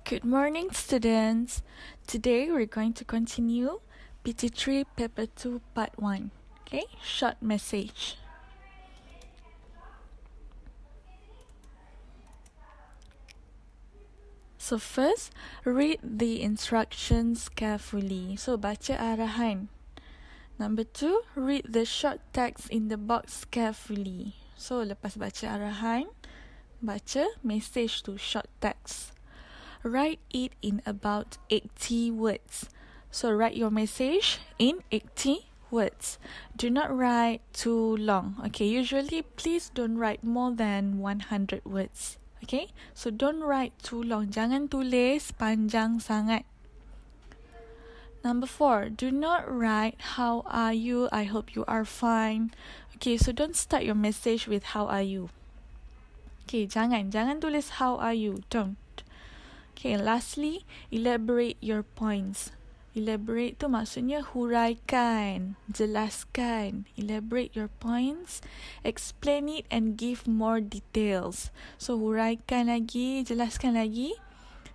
Good morning, students. Today we're going to continue PT3 Paper 2 Part 1. Okay, short message. So first, read the instructions carefully. So baca arahan. Number 2, read the short text in the box carefully. So lepas baca arahan, baca message tu short text. Write it in about 80 words. So write your message in 80 words. Do not write too long. Okay, usually please don't write more than 100 words. Okay, so don't write too long. Jangan tulis panjang sangat. Number 4, do not write how are you, I hope you are fine. Okay, so don't start your message with how are you. Okay, jangan tulis how are you. Don't. Okay, lastly, elaborate your points. Elaborate tu maksudnya huraikan, jelaskan. Elaborate your points, explain it and give more details. So, huraikan lagi, jelaskan lagi,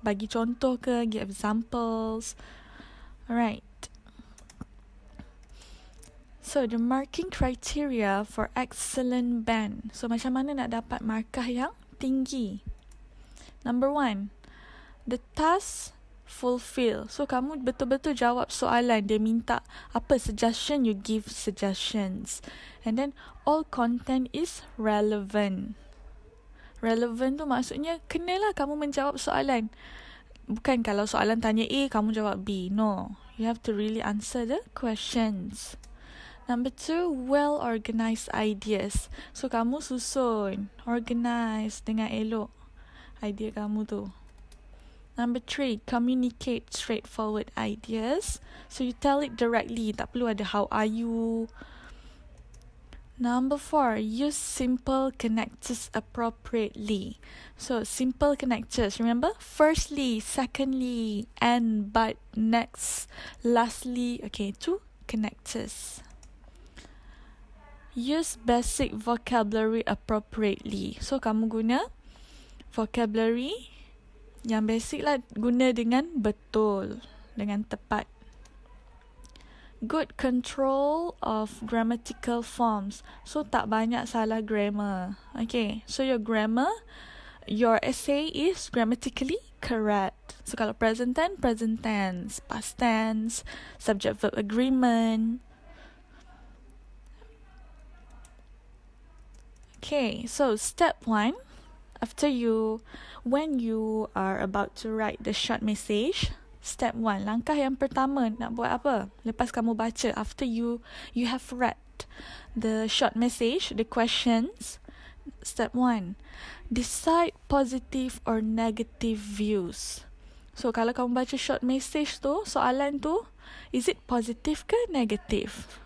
bagi contoh ke, give examples. Alright. So, the marking criteria for excellent band. So, macam mana nak dapat markah yang tinggi? Number 1, the task fulfill. So, kamu betul-betul jawab soalan. Dia minta apa suggestion, you give suggestions. And then, all content is relevant. Relevant tu maksudnya, kenalah kamu menjawab soalan. Bukan kalau soalan tanya A, kamu jawab B. No. You have to really answer the questions. Number 2, well-organized ideas. So, kamu susun, organize dengan elok idea kamu tu. Number 3, communicate straightforward ideas. So, you tell it directly. Tak perlu ada how are you. Number 4, use simple connectors appropriately. So, simple connectors. Remember? Firstly, secondly, and, but, next, lastly. Okay, 2 connectors. Use basic vocabulary appropriately. So, kamu guna vocabulary yang basic lah, guna dengan betul, dengan tepat. Good control of grammatical forms. So, tak banyak salah grammar. Okay, so your grammar, your essay is grammatically correct. So, kalau present tense, past tense, subject-verb agreement. Okay, so step 1, when you are about to write the short message, step 1, langkah yang pertama nak buat apa? Lepas kamu baca, after you have read the short message, the questions, step 1, decide positive or negative views. So, kalau kamu baca short message tu, soalan tu, is it positive ke negative?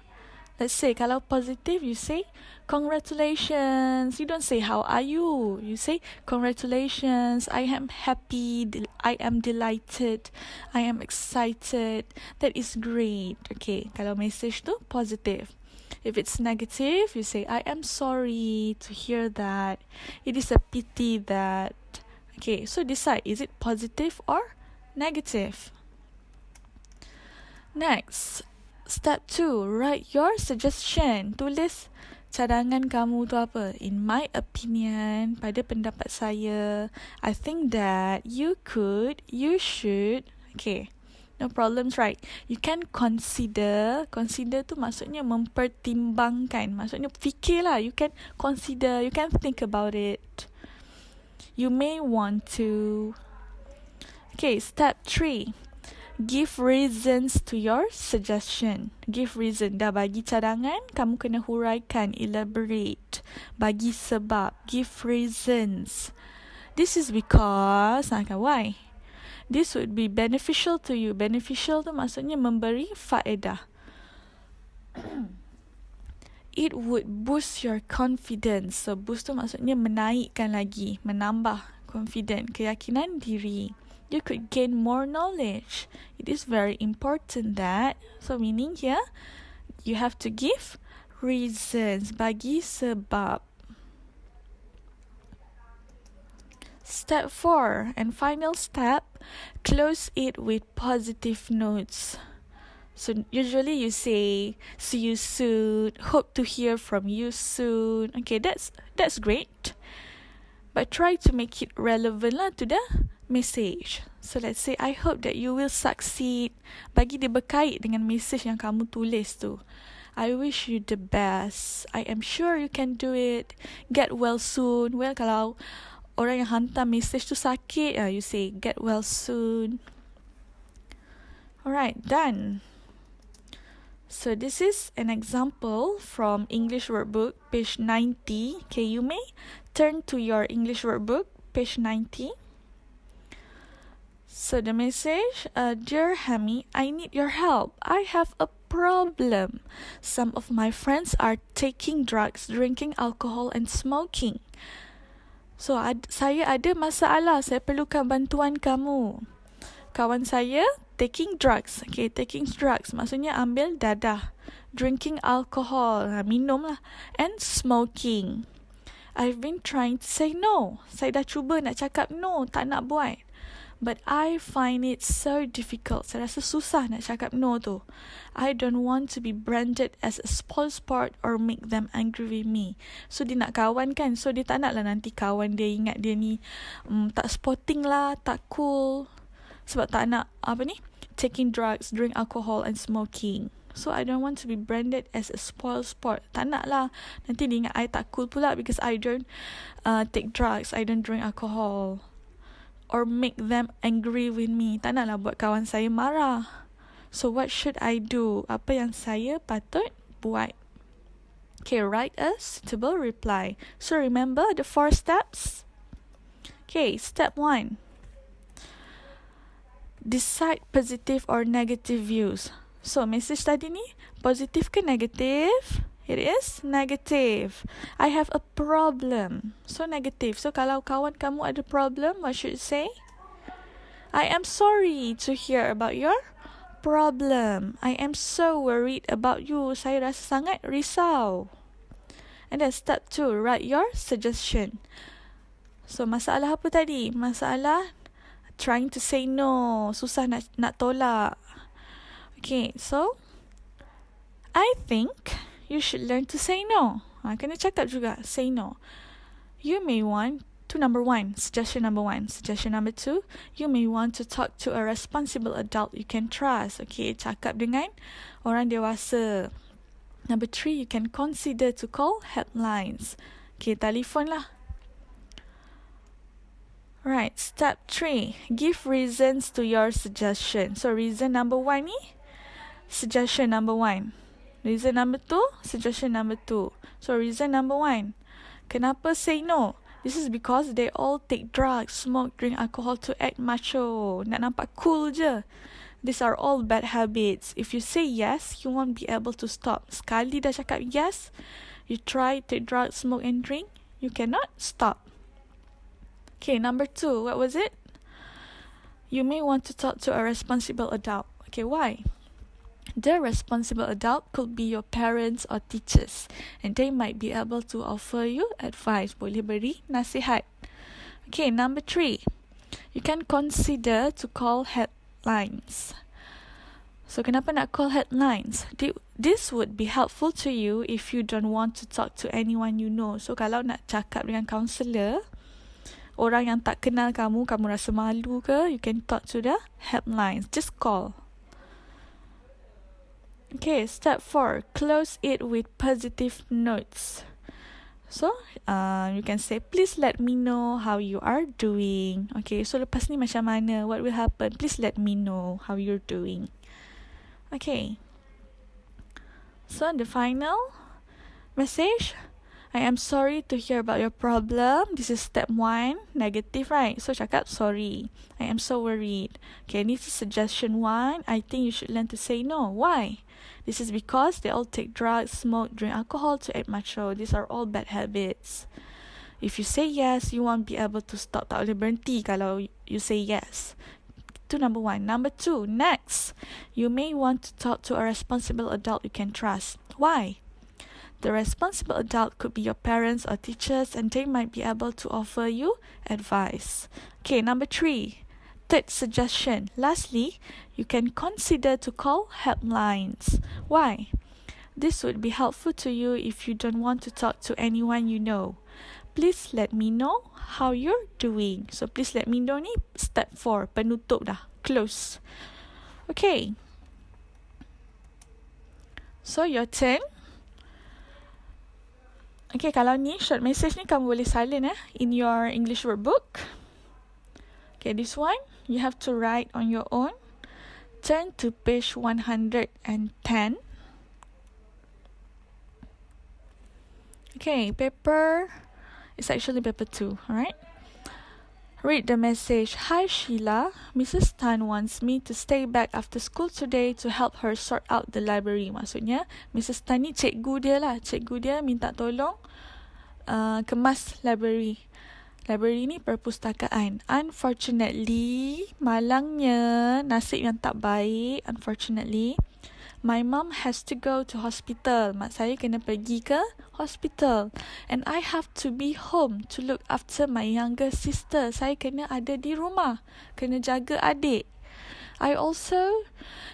Let's say, kalau positive, you say, congratulations. You don't say, how are you? You say, congratulations. I am happy. I am delighted. I am excited. That is great. Okay, kalau message tu, positive. If it's negative, you say, I am sorry to hear that. It is a pity that. Okay, so decide, is it positive or negative? Next, step 2, write your suggestion. Tulis cadangan kamu tu apa. In my opinion, pada pendapat saya, I think that you should. Okay, no problems, right? You can consider. Consider tu maksudnya mempertimbangkan. Maksudnya fikirlah. You can consider, you can think about it. You may want to. Okay, step 3. Give reasons to your suggestion. Give reason. Dah bagi cadangan, kamu kena huraikan, elaborate. Bagi sebab. Give reasons. This is because, why? This would be beneficial to you. Beneficial tu maksudnya memberi faedah. It would boost your confidence. So, boost tu maksudnya menaikkan lagi, menambah confident, keyakinan diri. You could gain more knowledge. It is very important that. So, meaning here, you have to give reasons. Bagi sebab. Step 4 and final step, close it with positive notes. So usually you say, see you soon, hope to hear from you soon. Okay, that's great. But try to make it relevant lah to the message. So let's say, I hope that you will succeed. Bagi dia berkait dengan message yang kamu tulis tu. I wish you the best. I am sure you can do it. Get well soon. Well, kalau orang yang hantar message tu sakit, you say, get well soon. Alright, done. So this is an example from English workbook, page 90. Okay, you may turn to your English workbook, page 90. So the message, Dear Hammy, I need your help. I have a problem. Some of my friends are taking drugs, drinking alcohol and smoking. So saya ada masalah, saya perlukan bantuan kamu. Kawan saya taking drugs. Okay, taking drugs maksudnya ambil dadah. Drinking alcohol, minum lah. And smoking. I've been trying to say no. Saya dah cuba nak cakap no, tak nak buat. But I find it so difficult. Saya rasa susah nak cakap no tu. I don't want to be branded as a spoilsport or make them angry with me. So dia nak kawan kan. So dia tak nak lah nanti kawan dia ingat dia ni tak sporting lah, tak cool. Sebab tak nak taking drugs, drink alcohol and smoking. So I don't want to be branded as a spoilsport. Tak nak lah. Nanti dia ingat I tak cool pula because I don't take drugs, I don't drink alcohol. Or make them angry with me. Tak nak lah buat kawan saya marah. So what should I do? Apa yang saya patut buat? Okay, write a suitable reply. So remember the 4 steps? Okay, step 1. Decide positive or negative views. So message tadi ni, positive ke negative? It is negative. I have a problem. So negative. So kalau kawan kamu ada problem, what should you say? I am sorry to hear about your problem. I am so worried about you. Saya rasa sangat risau. And then step 2, write your suggestion. So masalah apa tadi? Masalah trying to say no. Susah nak tolak. Okay, so I think you should learn to say no. Kena cakap juga, say no. You may want to, number 1, suggestion number 1. Suggestion number 2, you may want to talk to a responsible adult you can trust. Okay, cakap dengan orang dewasa. Number 3, you can consider to call helplines. Okay, telefon lah. Right, step 3, give reasons to your suggestion. So reason number 1 ni, suggestion number 1. Reason number 2, suggestion number 2. So reason number 1, kenapa say no? This is because they all take drugs, smoke, drink alcohol to act macho. Nak nampak cool je. These are all bad habits. If you say yes, you won't be able to stop. Sekali dah cakap yes, you try take drugs, smoke and drink, you cannot stop. Okay, number 2, what was it? You may want to talk to a responsible adult. Okay, why? The responsible adult could be your parents or teachers, and they might be able to offer you advice. Boleh beri nasihat. Okay, number 3, you can consider to call helplines. So kenapa nak call helplines? This would be helpful to you if you don't want to talk to anyone you know. So kalau nak cakap dengan kaunselor, orang yang tak kenal kamu rasa malu ke, you can talk to the helplines. Just call. Okay, step 4, close it with positive notes. So, you can say, please let me know how you are doing. Okay, so lepas ni macam mana? What will happen? Please let me know how you're doing. Okay. So, the final message, I am sorry to hear about your problem. This is step 1, negative, right? So, cakap sorry. I am so worried. Okay, this is suggestion 1. I think you should learn to say no. Why? This is because they all take drugs, smoke, drink alcohol to act macho. These are all bad habits. If you say yes, you won't be able to stop. Tak boleh berhenti kalau you say yes. To number 1. Number 2, next. You may want to talk to a responsible adult you can trust. Why? The responsible adult could be your parents or teachers, and they might be able to offer you advice. Okay, number 3. Third suggestion. Lastly, you can consider to call helplines. Why? This would be helpful to you if you don't want to talk to anyone you know. Please let me know how you're doing. So please let me know ni step 4, penutup dah, close. Okay. So your turn. Okay, kalau ni short message ni kamu boleh silent in your English workbook. Okay, this one you have to write on your own. Turn to page 110. Okay, paper is actually paper 2, alright? Read the message. Hi Sheila, Mrs. Tan wants me to stay back after school today to help her sort out the library. Maksudnya, Mrs. Tan ni cikgu dia lah. Cikgu dia minta tolong kemas library. Library ni perpustakaan. Unfortunately, malangnya, nasib yang tak baik, unfortunately, my mom has to go to hospital. Mak saya kena pergi ke hospital. And I have to be home to look after my younger sister. Saya kena ada di rumah. Kena jaga adik. I also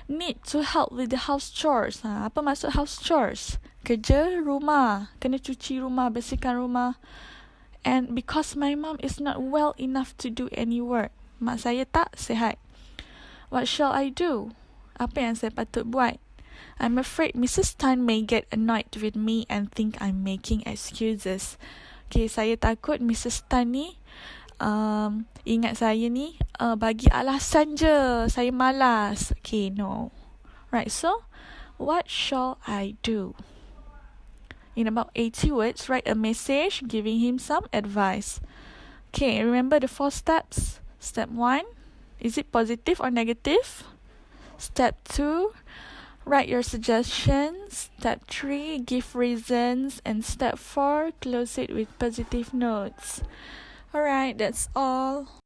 need to help with the house chores. Apa maksud house chores? Kerja rumah. Kena cuci rumah, bersihkan rumah. And because my mom is not well enough to do any work. Mak saya tak sihat. What shall I do? Apa yang saya patut buat? I'm afraid Mrs. Tan may get annoyed with me and think I'm making excuses. Okay, saya takut Mrs. Tan ni ingat saya ni bagi alasan je. Saya malas. Okay, no. Right, so what shall I do? In about 80 words, write a message giving him some advice. Okay, remember the 4 steps. Step 1, is it positive or negative? Step 2, write your suggestions. Step 3, give reasons. And step 4, close it with positive notes. Alright, that's all.